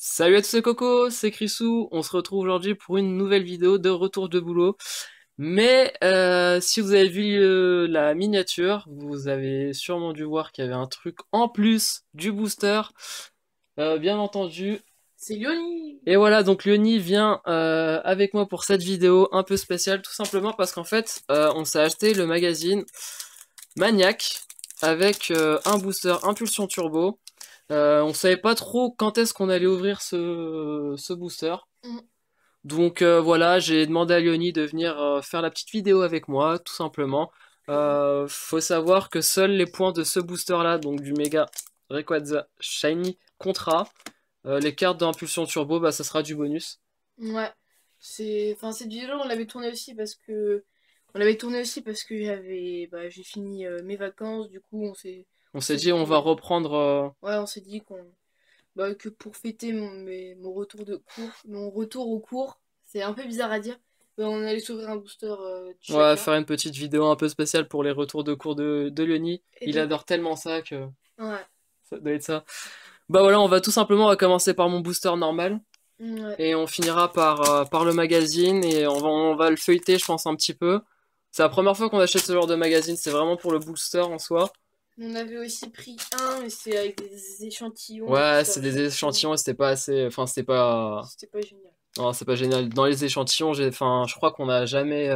Salut à tous les cocos, c'est Chrisou, on se retrouve aujourd'hui pour une nouvelle vidéo de retour de boulot. Mais si vous avez vu la miniature, vous avez sûrement dû voir qu'il y avait un truc en plus du booster, bien entendu. C'est Lioni. Et voilà, donc Leonie vient avec moi pour cette vidéo un peu spéciale, tout simplement parce qu'en fait, on s'est acheté le magazine Maniac avec un booster Impulsion Turbo. On savait pas trop quand est-ce qu'on allait ouvrir ce booster. Mm. Donc voilà, j'ai demandé à Léonie de venir faire la petite vidéo avec moi, tout simplement. Faut savoir que seuls les points de ce booster-là, donc du Mega Rayquaza Shiny Contra, les cartes d'impulsion turbo, bah ça sera du bonus. Ouais. Cette vidéo on l'avait tournée aussi parce que j'ai fini mes vacances. Du coup On on s'est s'est dit on dit va reprendre. ouais, on s'est dit qu'on que pour fêter mon retour de cours, mon retour au cours, c'est un peu bizarre à dire, on allait s'ouvrir un booster de On va chacun. faire une petite vidéo un peu spéciale pour les retours de cours de Léonie. Et Il donc adore tellement ça que ouais. ça doit être ça. Bah voilà, on va tout simplement on va commencer par mon booster normal. Ouais. Et on finira par le magazine et on va le feuilleter, je pense, un petit peu. C'est la première fois qu'on achète ce genre de magazine, c'est vraiment pour le booster en soi. On avait aussi pris un, mais c'est avec des échantillons, du coup Ouais, ça c'est aurait pas des trop. échantillons et c'était pas assez. Enfin, c'était pas. C'était pas génial. Non, c'est pas génial. Dans les échantillons, enfin, je crois qu'on a jamais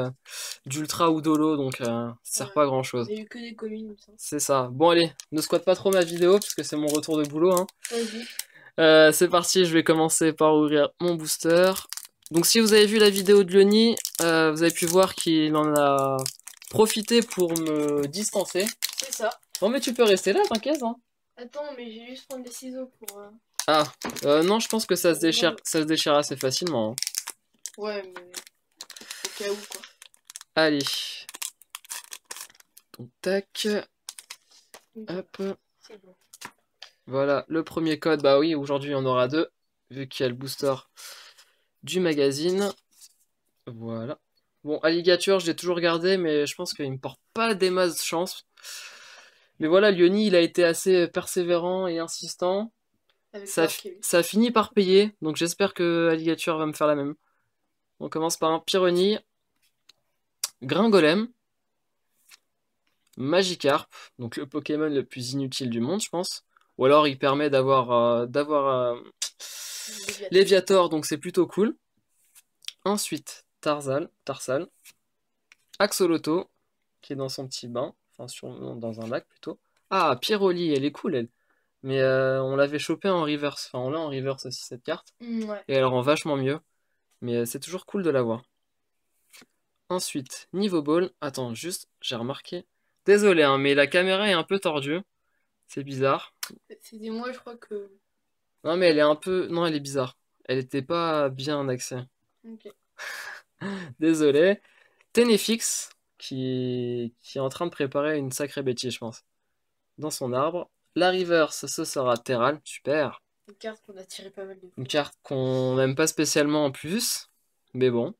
d'ultra ou d'holo, donc ça sert Ouais. pas à grand chose. Il y a eu que des communes, il me semble. C'est ça. Bon, allez, ne squatte pas trop ma vidéo, puisque c'est mon retour de boulot, hein. Vas-y. C'est parti, je vais commencer par ouvrir mon booster. Donc si vous avez vu la vidéo de Leonie, vous avez pu voir qu'il en a profité pour me distancer. C'est ça. Non mais tu peux rester là, t'inquiète, hein. Attends, mais j'ai juste prendre des ciseaux pour. Ah, non, je pense que ça se Pour déchire, ouvrir ça se déchire assez facilement, hein. Ouais, mais au cas où, quoi. Allez, donc tac, Ok, hop, c'est bon. voilà, le premier code, bah oui, aujourd'hui il y en aura deux, vu qu'il y a le booster du magazine. Voilà. Bon, Alligator, je l'ai toujours gardé, mais je pense qu'il me porte pas des masses de chance. Mais voilà, Lioni, il a été assez persévérant et insistant. Avec Ça, l'Arceus. ça a fini par payer, donc j'espère que Alligator va me faire la même. On commence par un Pyroni, Gringolem, Magikarp, donc le Pokémon le plus inutile du monde, je pense. Ou alors il permet d'avoir Léviathan. Léviator, donc c'est plutôt cool. Ensuite, Tarsal, Axoloto, qui est dans son petit bain, enfin non, dans un lac plutôt. Ah, Pyroli, elle est cool elle. Mais on l'avait chopé en reverse, enfin on l'a en reverse aussi cette carte. Ouais. Et elle rend vachement mieux. Mais c'est toujours cool de l'avoir. Ensuite, niveau ball. Attends, juste, j'ai remarqué. Désolé, hein, mais la caméra est un peu tordue. C'est bizarre. C'était moi, je crois que. Non, mais elle est un peu. Non, elle est bizarre. Elle était pas bien axée. Ok. Désolé. Ténéfix, qui est en train de préparer une sacrée bêtise, je pense. Dans son arbre. La reverse, ce sera Terral. Super. Une carte qu'on a tiré pas mal de Une fois. carte qu'on n'aime pas spécialement en plus. Mais bon.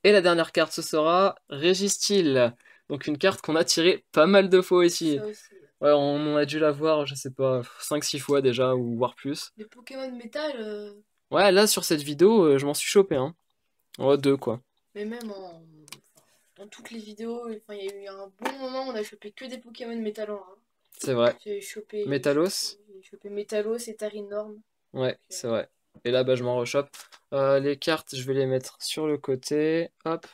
Et la dernière carte, ce sera Régistil. Donc une carte qu'on a tirée pas mal de fois aussi. Ça aussi. Ouais, on a dû la voir, je sais pas, 5-6 fois déjà, ou voire plus. Les Pokémon métal, Ouais, là, sur cette vidéo, je m'en suis chopé, hein. Ouais, deux, quoi. mais même dans toutes les vidéos, enfin, il y a eu un bon moment où on a chopé que des Pokémon métal en rare. C'est vrai. Métalos. J'ai chopé Métalos et Tarinorm. Ouais, Donc, c'est vrai. Et là, bah, je m'en rechoppe. Les cartes, je vais les mettre sur le côté. Hop.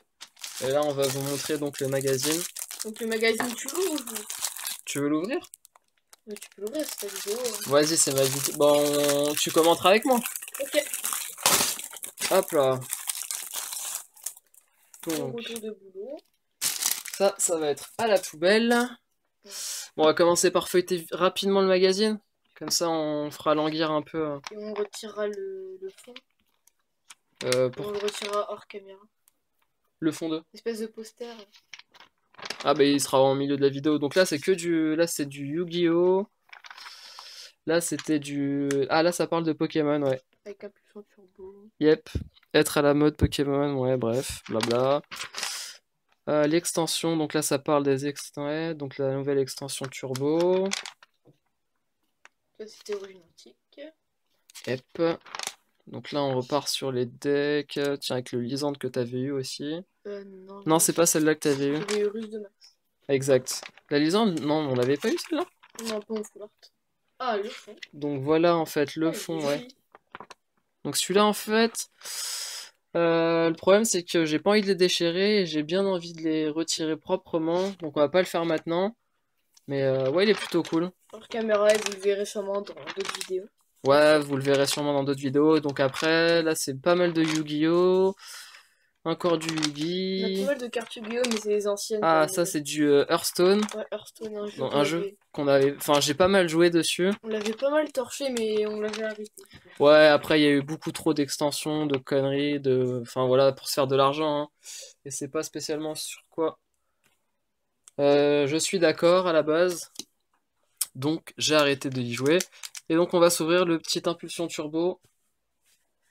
Et là, on va vous montrer donc le magazine. donc le magazine, tu l'ouvres Tu veux l'ouvrir? tu peux l'ouvrir, c'est ta vidéo. Vas-y, c'est ma vidéo. Bon, tu commenteras avec moi. Ok. Hop là. Bon Donc, retour de boulot. ça va être à la poubelle. Bon, on va commencer par feuilleter rapidement le magazine. Comme ça, on fera languir un peu. Et on retirera le fond. Et Pour on le retirera hors caméra. le fond 2. Espèce de poster Ah bah il sera en milieu de la vidéo. Donc là c'est que du. Là c'est du Yu-Gi-Oh! Là c'était du. Ah là ça parle de Pokémon, ouais. avec impulsion turbo. Yep. Être à la mode Pokémon, ouais, bref, blabla. L'extension, donc là ça parle des extensions. Ouais, donc la nouvelle extension Turbo. Ça, c'était origine antique. Hop. Donc là, on repart sur les decks. Tiens, avec le Lysandre que t'avais eu aussi. Non, Non, c'est pas celle-là que t'avais eu. j'avais eu Russe de Max. Exact. La Lysandre, non, on l'avait pas eu celle-là. Non, pas en full art. Ah, le fond. Donc voilà, en fait, le Ah, il est fond, ouais. joli. Donc celui-là, en fait, le problème, c'est que j'ai pas envie de les déchirer et j'ai bien envie de les retirer proprement. Donc on va pas le faire maintenant. Mais ouais, il est plutôt cool. Hors caméra, et vous le verrez sûrement dans d'autres vidéos. Ouais, vous le verrez sûrement dans d'autres vidéos. Donc après, là, c'est pas mal de Yu-Gi-Oh! Encore du On a pas Yugi. mal de cartes Yu-Gi-Oh! Mais c'est les anciennes Ah, comme ça, c'est du Hearthstone. ouais, Hearthstone, un jeu Donc, qu'on un jeu avait. qu'on avait. Enfin, j'ai pas mal joué dessus. On l'avait pas mal torché, mais on l'avait arrêté. Ouais, après, il y a eu beaucoup trop d'extensions, de conneries, de. Enfin, voilà, pour se faire de l'argent, hein. Et c'est pas spécialement sur quoi. Je suis d'accord à la base. Donc, j'ai arrêté de y jouer. Et donc, on va s'ouvrir le petit Impulsion Turbo.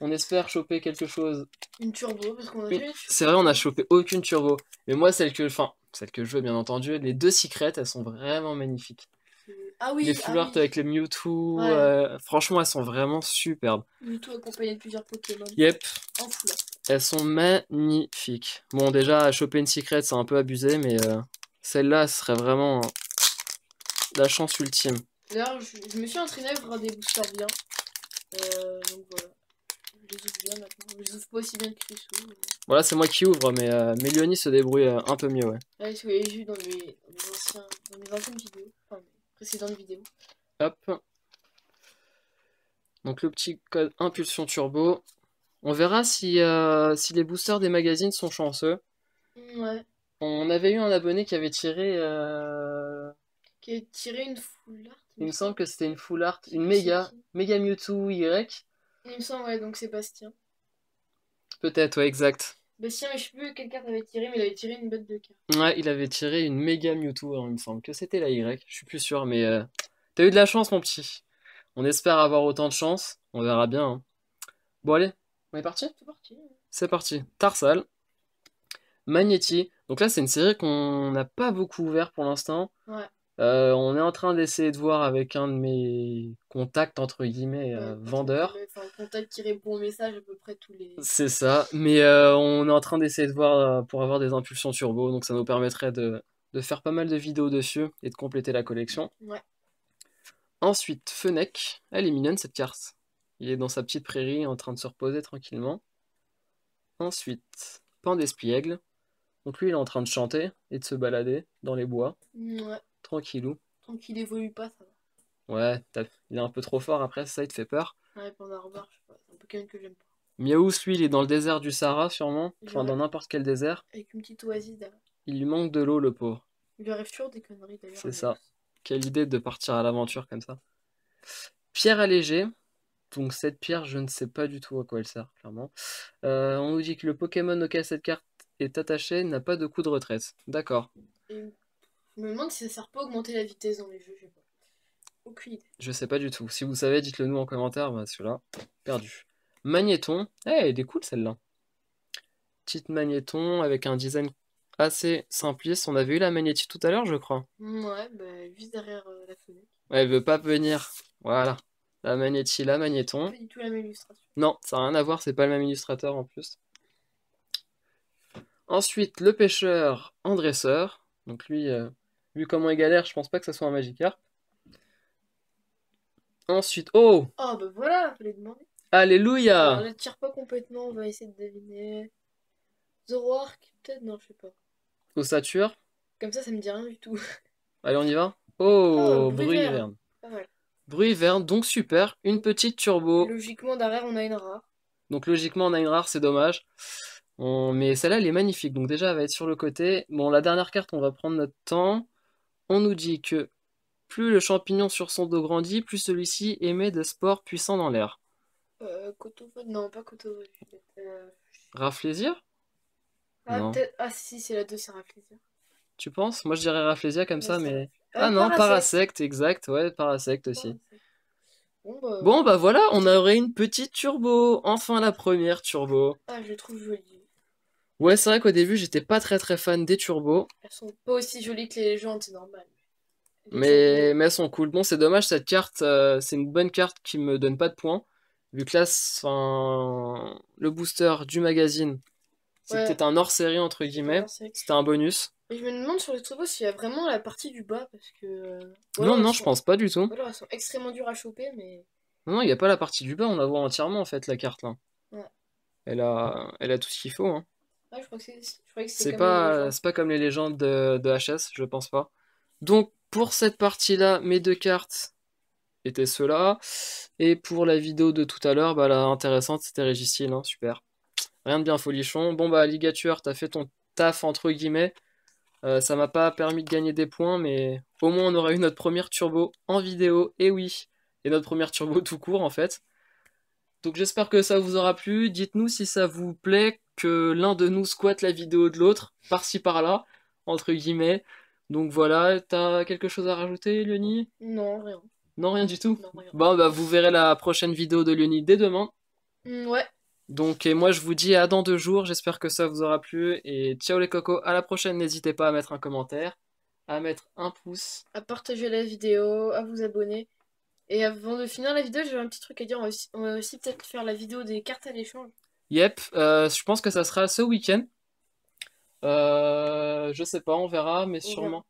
On espère choper quelque chose. Une turbo, parce qu'on a Oui, jamais c'est vrai, on a chopé aucune turbo. Mais moi, celle que je veux, bien entendu, les deux secrets, elles sont vraiment magnifiques. Ah Les oui, full art avec les Mewtwo, ouais. franchement, elles sont vraiment superbes. Mewtwo accompagné de plusieurs Pokémon. Yep, En full art. elles sont magnifiques. Bon, déjà, choper une secret, c'est un peu abusé, mais celle-là, ce serait vraiment la chance ultime. D'ailleurs, je me suis entraîné à faire des boosters bien. Donc voilà. Je les ouvre bien maintenant. Je les ouvre pas aussi bien que Chrisou. Voilà, c'est moi qui ouvre, mais Léonie se débrouille un peu mieux, ouais. Ouais, si vous l'avez vu dans mes anciennes vidéos. Enfin, mes précédentes vidéos. Hop. Donc le petit code Impulsion Turbo. On verra si les boosters des magazines sont chanceux. Ouais. On avait eu un abonné qui avait tiré. Qui a tiré une full art. Il me semble que c'était une full art, Je sais une plus c'est méga, qui. méga Mewtwo Y. Il me semble, ouais, donc Sébastien. Peut-être, ouais, exact. Bastien, mais je sais plus quelle carte avait tiré, mais il avait tiré une bête de carte. Ouais, il avait tiré une méga Mewtwo, hein, il me semble que c'était la Y. Je suis plus sûr, mais t'as eu de la chance, mon petit. On espère avoir autant de chance. On verra bien, hein. Bon, allez, on est parti? C'est parti. C'est parti. Tarsal, Magnéti. Donc là, c'est une série qu'on n'a pas beaucoup ouvert pour l'instant. Ouais. On est en train d'essayer de voir avec un de mes contacts, entre guillemets, vendeurs. Enfin, contact qui répond au message à peu près tous les. C'est ça, mais on est en train d'essayer de voir pour avoir des impulsions turbo, donc ça nous permettrait de faire pas mal de vidéos dessus et de compléter la collection. Ouais. Ensuite, Fennec, elle est mignonne cette carte. Il est dans sa petite prairie en train de se reposer tranquillement. Ensuite, Pan d'Espiègle. Donc lui, il est en train de chanter et de se balader dans les bois, Ouais. tranquillou. Tant qu'il évolue pas, ça va. Ouais, il est un peu trop fort après, ça, il te fait peur. Ouais, Panda Robert, je sais pas. C'est un Pokémon que j'aime pas. Miaous, lui, il est dans le désert du Sahara, sûrement. Enfin, dans Ouais. n'importe quel désert. Avec une petite oasis derrière. Il lui manque de l'eau, le pauvre. Il lui arrive toujours des conneries d'ailleurs. C'est ça. Quelle idée de partir à l'aventure comme ça. Pierre allégée. Donc cette pierre, je ne sais pas du tout à quoi elle sert, clairement. On nous dit que le Pokémon auquel cette carte est attachée n'a pas de coup de retraite. D'accord. Et je me demande si ça sert pas à augmenter la vitesse dans les jeux, je sais pas. Aucune idée. Je sais pas du tout. Si vous savez, dites-le nous en commentaire. Bah, celui-là, perdu. Magnéton. Eh, elle est cool celle-là. Petite Magnéton avec un design assez simpliste. On avait eu la Magnétie tout à l'heure, je crois. Ouais, bah juste derrière la fenêtre. Ouais, elle veut pas venir. Voilà. La Magnétie, la Magnéton. Pas du tout la même illustration. Non, ça n'a rien à voir, c'est pas le même illustrateur en plus. Ensuite, le pêcheur en dresseur. Donc lui, vu comment il galère, je pense pas que ce soit un Magikarp. Ensuite, oh, Ah bah voilà, fallait demander. Alors Alléluia! là, tire pas complètement, on va essayer de deviner. Zoroark, peut-être? Non, je sais pas. Ossature. Comme ça me dit rien du tout. Allez, on y va? Oh, Oh, Bruyverne. Bruyverne. Pas mal. Bruyverne, donc super. Une petite turbo. Logiquement, derrière, on a une rare. Donc logiquement, on a une rare, c'est dommage. Mais celle-là, elle est magnifique. Donc déjà, elle va être sur le côté. Bon, la dernière carte, on va prendre notre temps. On nous dit que plus le champignon sur son dos grandit, plus celui-ci émet de spores puissants dans l'air. Kotovo? Non, pas Kotovo. Rafflésia? Ah, Non. peut-être. Ah, si, c'est la 2, c'est Rafflesia. Tu penses? Moi, je dirais Rafflesia comme Ouais, ça, c'est mais... Ah non, Parasect. Parasect, exact. Ouais, Parasect aussi. Parasect. Bon, bah. Bon, bah voilà, on aurait une petite turbo. Enfin, la première turbo. Ah, je les trouve jolies. Ouais, c'est vrai qu'au début, j'étais pas très fan des turbos. Elles sont pas aussi jolies que les légendes, c'est normal. Les Mais turbos. elles sont cool. Bon, c'est dommage, cette carte, c'est une bonne carte qui me donne pas de points. Vu que là, le booster du magazine, Ouais, c'était un hors-série entre c'était guillemets. un série. C'était un bonus. Et je me demande sur les Trubos s'il y a vraiment la partie du bas, parce que. Ou Non, alors non, je pense pas du tout. elles sont extrêmement dures à choper, mais. Non, il n'y a pas la partie du bas, on la voit entièrement en fait, la carte là. Ouais. Elle a tout ce qu'il faut, hein. Ouais, je croyais que c'était comme les légendes. C'est pas comme les légendes de HS, je pense pas. Donc, pour cette partie-là, mes deux cartes étaient ceux-là. Et pour la vidéo de tout à l'heure, bah, la intéressante, c'était Registeel, hein, super. Rien de bien folichon. Bon, bah, Ligature, t'as fait ton taf, entre guillemets. Ça m'a pas permis de gagner des points, mais au moins on aura eu notre première turbo en vidéo, et oui, et notre première turbo tout court, en fait. Donc j'espère que ça vous aura plu. Dites-nous si ça vous plaît que l'un de nous squatte la vidéo de l'autre, par-ci par-là, entre guillemets. Donc voilà, t'as quelque chose à rajouter, Leonie? Non, rien. Non, rien du tout. Non, rien. Bon, bah vous verrez la prochaine vidéo de Leonie dès demain. Ouais, Donc et moi je vous dis à dans 2 jours, j'espère que ça vous aura plu. Et ciao les cocos, à la prochaine, n'hésitez pas à mettre un commentaire, à mettre un pouce. à partager la vidéo, à vous abonner. Et avant de finir la vidéo, j'ai un petit truc à dire. On va aussi peut-être faire la vidéo des cartes à l'échange. Yep, je pense que ça sera ce week-end. Je sais pas, on verra, mais On verra.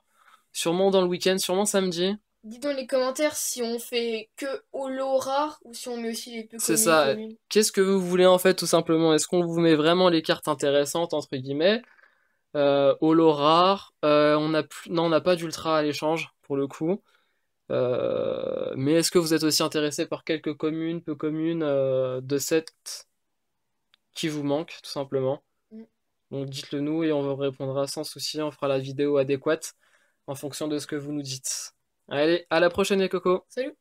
sûrement dans le week-end, sûrement samedi. Dites dans les commentaires si on fait que holo rare ou si on met aussi les peu C'est connus, ça. communes. Qu'est-ce que vous voulez en fait, tout simplement? Est-ce qu'on vous met vraiment les cartes intéressantes, entre guillemets? Holo rare. Non, on n'a pas d'ultra à l'échange, pour le coup. Mais est-ce que vous êtes aussi intéressé par quelques communes, peu communes, de sets qui vous manquent, tout simplement? Mm. Donc dites-le nous et on vous répondra sans souci. On fera la vidéo adéquate en fonction de ce que vous nous dites. Allez, à la prochaine les cocos! Salut!